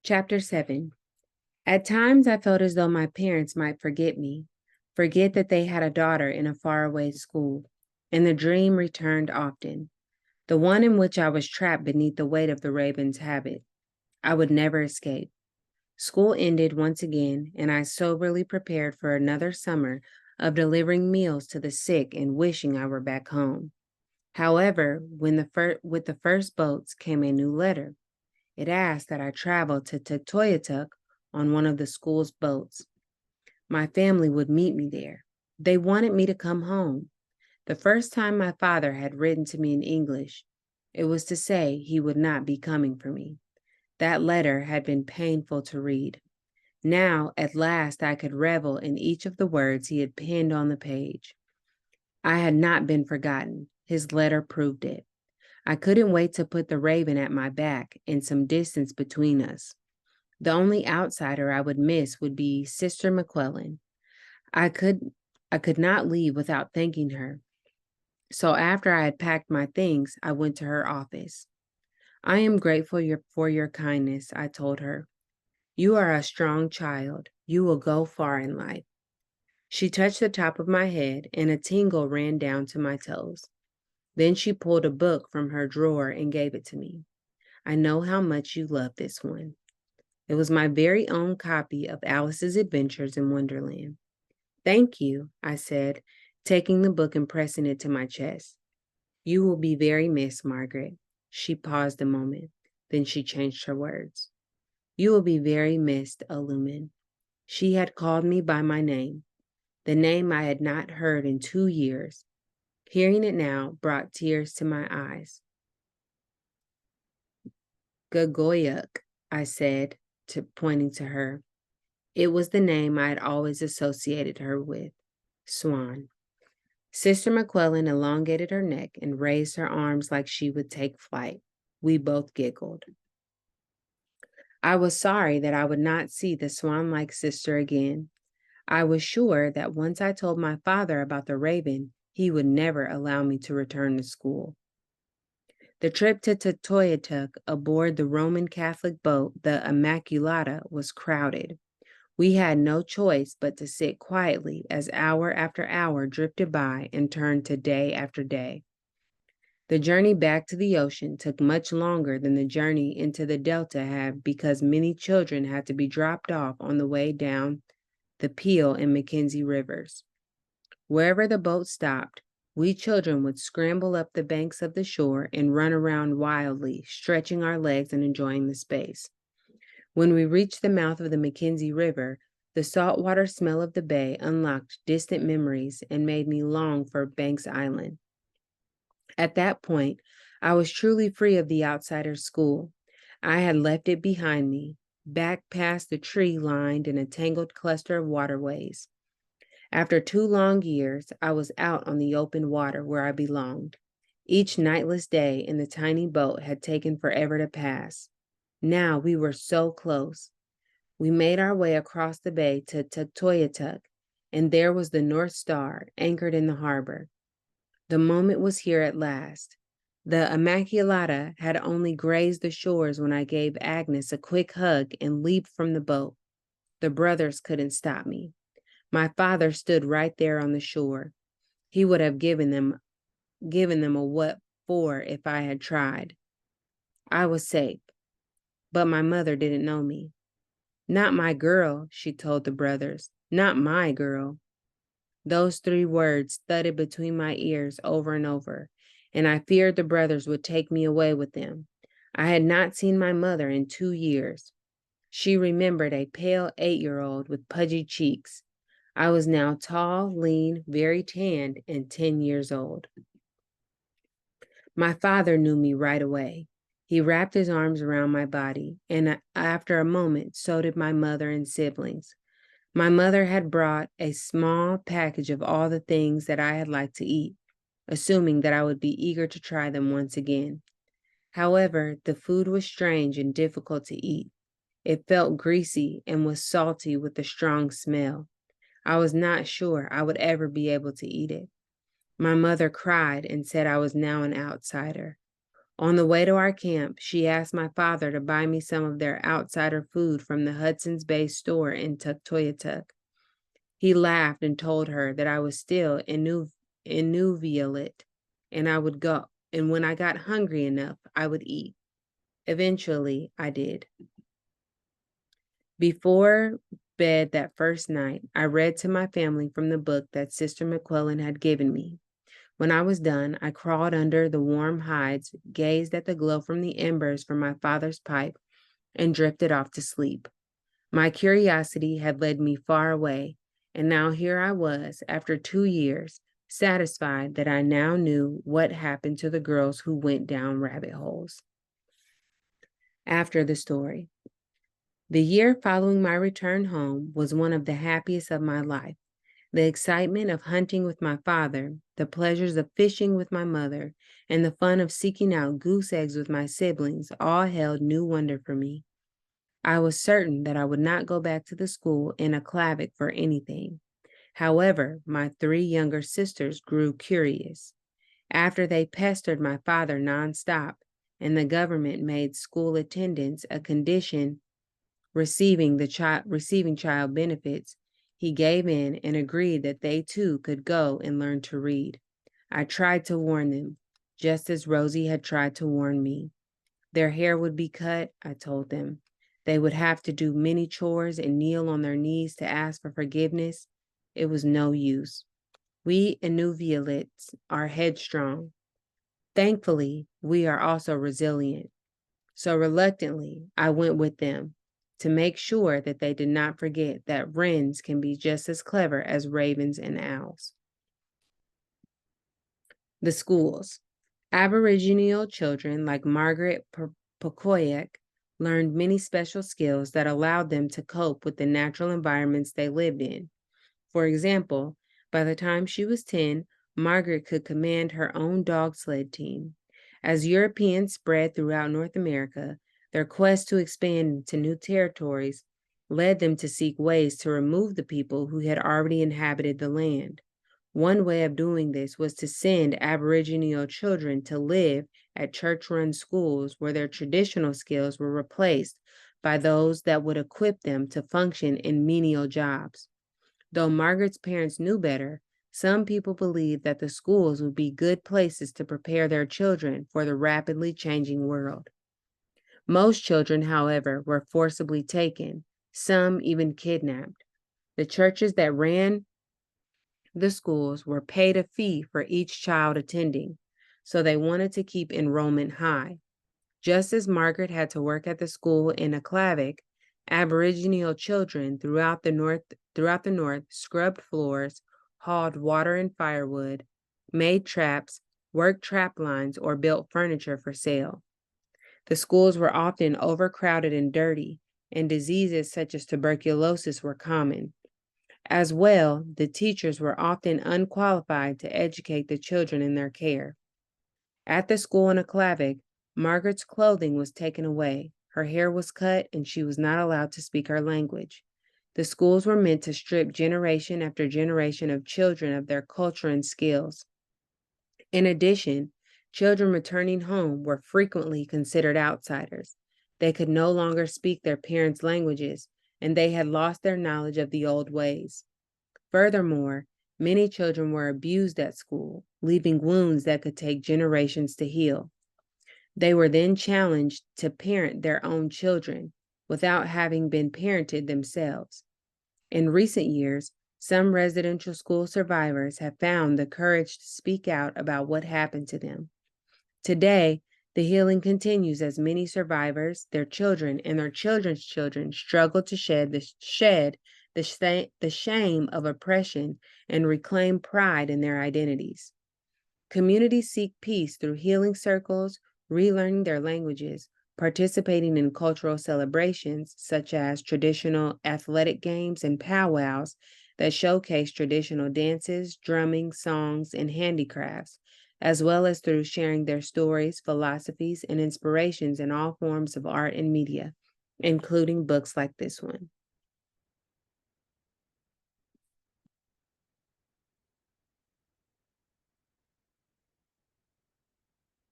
Chapter 7. At times I felt as though my parents might forget me, forget that they had a daughter in a faraway school, and the dream returned often, the one in which I was trapped beneath the weight of the Ravens' habit. I would never escape. School ended once again, and I soberly prepared for another summer of delivering meals to the sick and wishing I were back home. However, with the first boats came a new letter. It asked that I travel to Tuktoyaktuk on one of the school's boats. My family would meet me there. They wanted me to come home. The first time my father had written to me in English, it was to say he would not be coming for me. That letter had been painful to read. Now, at last, I could revel in each of the words he had penned on the page. I had not been forgotten. His letter proved it. I couldn't wait to put the Raven at my back and some distance between us. The only outsider I would miss would be Sister McClellan. I could I could not leave without thanking her. So after I had packed my things, I went to her office. I am grateful for your kindness, I told her. You are a strong child. You will go far in life. She touched the top of my head, and a tingle ran down to my toes. Then she pulled a book from her drawer and gave it to me. I know how much you love this one. It was my very own copy of Alice's Adventures in Wonderland. Thank you, I said, taking the book and pressing it to my chest. You will be very missed, Margaret. She paused a moment. Then she changed her words. You will be very missed, Illumin. She had called me by my name, the name I had not heard in 2 years. Hearing it now brought tears to my eyes. Gagoyuk, I said, pointing to her. It was the name I had always associated her with, Swan. Sister McClellan elongated her neck and raised her arms like she would take flight. We both giggled. I was sorry that I would not see the swan-like sister again. I was sure that once I told my father about the Raven, he would never allow me to return to school. The trip to Tuktoyaktuk aboard the Roman Catholic boat, the Immaculata, was crowded. We had no choice but to sit quietly as hour after hour drifted by and turned to day after day. The journey back to the ocean took much longer than the journey into the Delta had because many children had to be dropped off on the way down the Peel and Mackenzie rivers. Wherever the boat stopped, we children would scramble up the banks of the shore and run around wildly, stretching our legs and enjoying the space. When we reached the mouth of the Mackenzie River, the saltwater smell of the bay unlocked distant memories and made me long for Banks Island. At that point, I was truly free of the outsider's school. I had left it behind me, back past the tree-lined and a tangled cluster of waterways. After 2 long years, I was out on the open water where I belonged. Each nightless day in the tiny boat had taken forever to pass. Now we were so close. We made our way across the bay to Tuktoyaktuk, and there was the North Star anchored in the harbor. The moment was here at last. The Immaculata had only grazed the shores when I gave Agnes a quick hug and leaped from the boat. The brothers couldn't stop me. My father stood right there on the shore. He would have given them a what for if I had tried. I was safe, but my mother didn't know me. Not my girl, she told the brothers. Not my girl. Those 3 words thudded between my ears over and over, and I feared the brothers would take me away with them. I had not seen my mother in 2 years. She remembered a pale 8-year-old with pudgy cheeks. I was now tall, lean, very tanned, and 10 years old. My father knew me right away. He wrapped his arms around my body, and after a moment, so did my mother and siblings. My mother had brought a small package of all the things that I had liked to eat, assuming that I would be eager to try them once again. However, the food was strange and difficult to eat. It felt greasy and was salty with a strong smell. I was not sure I would ever be able to eat it. My mother cried and said I was now an outsider. On the way to our camp, she asked my father to buy me some of their outsider food from the Hudson's Bay store in Tuktoyaktuk. He laughed and told her that I was still Inuvialit, and I would go, and when I got hungry enough, I would eat. Eventually, I did. Before bed that first night, I read to my family from the book that Sister McQuillan had given me. When I was done, I crawled under the warm hides, gazed at the glow from the embers from my father's pipe, and drifted off to sleep. My curiosity had led me far away, and now here I was, after 2 years, satisfied that I now knew what happened to the girls who went down rabbit holes. After the story. The year following my return home was one of the happiest of my life. The excitement of hunting with my father, the pleasures of fishing with my mother, and the fun of seeking out goose eggs with my siblings all held new wonder for me. I was certain that I would not go back to the school in Aklavik for anything. However, my 3 younger sisters grew curious. After they pestered my father nonstop, and the government made school attendance a condition receiving child benefits, he gave in and agreed that they too could go and learn to read. I tried to warn them, just as Rosie had tried to warn me. Their hair would be cut, I told them. They would have to do many chores and kneel on their knees to ask for forgiveness. It was no use. We Inuvialits are headstrong. Thankfully, we are also resilient. So reluctantly, I went with them to make sure that they did not forget that wrens can be just as clever as ravens and owls. The schools. Aboriginal children like Margaret Pokoyak learned many special skills that allowed them to cope with the natural environments they lived in. For example, by the time she was 10, Margaret could command her own dog sled team. As Europeans spread throughout North America, their quest to expand into new territories led them to seek ways to remove the people who had already inhabited the land. One way of doing this was to send Aboriginal children to live at church-run schools where their traditional skills were replaced by those that would equip them to function in menial jobs. Though Margaret's parents knew better, some people believed that the schools would be good places to prepare their children for the rapidly changing world. Most children, however, were forcibly taken, some even kidnapped. The churches that ran the schools were paid a fee for each child attending, so they wanted to keep enrollment high. Just as Margaret had to work at the school in Aklavik, Aboriginal children throughout the north scrubbed floors, hauled water and firewood, made traps, worked trap lines, or built furniture for sale. The schools were often overcrowded and dirty, and diseases such as tuberculosis were common. As well, the teachers were often unqualified to educate the children in their care. At the school in Aklavik, Margaret's clothing was taken away, her hair was cut, and she was not allowed to speak her language. The schools were meant to strip generation after generation of children of their culture and skills. In addition, children returning home were frequently considered outsiders. They could no longer speak their parents' languages, and they had lost their knowledge of the old ways. Furthermore, many children were abused at school, leaving wounds that could take generations to heal. They were then challenged to parent their own children without having been parented themselves. In recent years, some residential school survivors have found the courage to speak out about what happened to them. Today, the healing continues as many survivors, their children, and their children's children struggle to shed the shame of oppression and reclaim pride in their identities. Communities seek peace through healing circles, relearning their languages, participating in cultural celebrations such as traditional athletic games and powwows that showcase traditional dances, drumming, songs, and handicrafts, as well as through sharing their stories, philosophies, and inspirations in all forms of art and media, including books like this one.